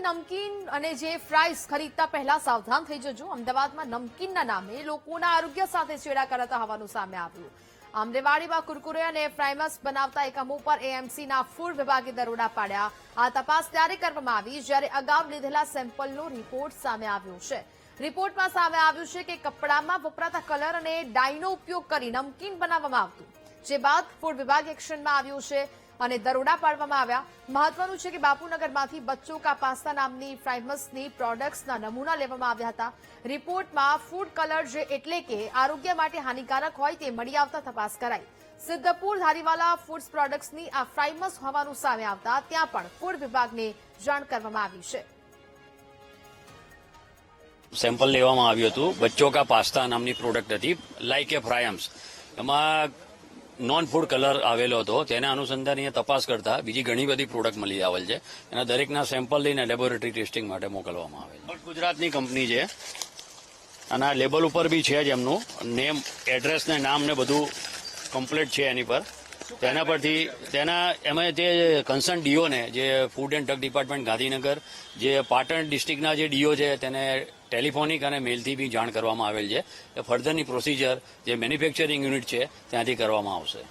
તેથી નમકીન અને જે ફ્રાઈઝ ખરીદતા પહેલા સાવધાન થઈ જજો. અમદાવાદમાં નમકીનના નામે લોકોના આરોગ્ય સાથે ચેડા કરાતા હોવાનું સામે આવ્યું. આમરેવાડીમાં કુરકુરે અને ફ્રાઈમસ બનાવતા એકમો પર એએમસીના ફૂડ વિભાગે દરોડા પાડ્યા. આ તપાસ ત્યારે કરવામાં આવી જ્યારે અગાઉ લીધેલા સેમ્પલનો રિપોર્ટ સામે આવ્યો છે. રિપોર્ટમાં સામે આવ્યું છે કે કપડામાં વપરાતા કલર અને ડાઈનો ઉપયોગ કરી નમકીન બનાવવામાં આવતું. જે બાદ ફૂડ વિભાગ એક્શનમાં આવ્યું છે અને દરોડા પાડવામાં આવ્યા. મહત્વનું છે કે બાપુનગરમાંથી બચ્ચો કા પાસ્તા નામની ફ્રાઈમસની પ્રોડક્ટ્સના નમૂના લેવામાં આવ્યા હતા. રિપોર્ટમાં ફૂડ કલર જે એટલે કે આરોગ્ય માટે હાનિકારક હોય તે મળી આવતા તપાસ કરાઈ. સિદ્ધપુર ધારીવાલા ફૂડ્સ પ્રોડક્ટ્સની આ ફ્રાઈમસ હોવાનું સામે આવતા ત્યાં પણ ફૂડ વિભાગને જાણ કરવામાં આવી છે. સેમ્પલ લેવામાં આવ્યું હતું. બચ્ચો કા પાસ્તા નામની પ્રોડક્ટ હતી, લાઈક એ ફ્રાયમ્સ. એમાં નોન ફૂડ કલર આવેલો હતો. તેના અનુસંધાને તપાસ કરતા બીજી ઘણી બધી પ્રોડક્ટ મળી આવેલ છે. એના દરેકના સેમ્પલ લઈને લેબોરેટરી ટેસ્ટિંગ માટે મોકલવામાં આવેલ. ગુજરાતની કંપની છે અને આ લેબલ ઉપર બી છે જ એમનું નેમ, એડ્રેસ ને નામ ને બધું કમ્પ્લીટ છે એની પર. તેના પરથી એમાં તે કન્સર્ન ડીઓ ને જે food and drug department Gandhinagar, જે પાટણ ડિસ્ટ્રિક્ટના જે ડીઓ છે તેને ટેલિફોનિક અને મેલથી બી જાણ કરવામાં આવેલ છે. ફર્ધરની પ્રોસિજર જે મેન્યુફેક્ચરિંગ યુનિટ છે ત્યાંથી કરવામાં આવશે.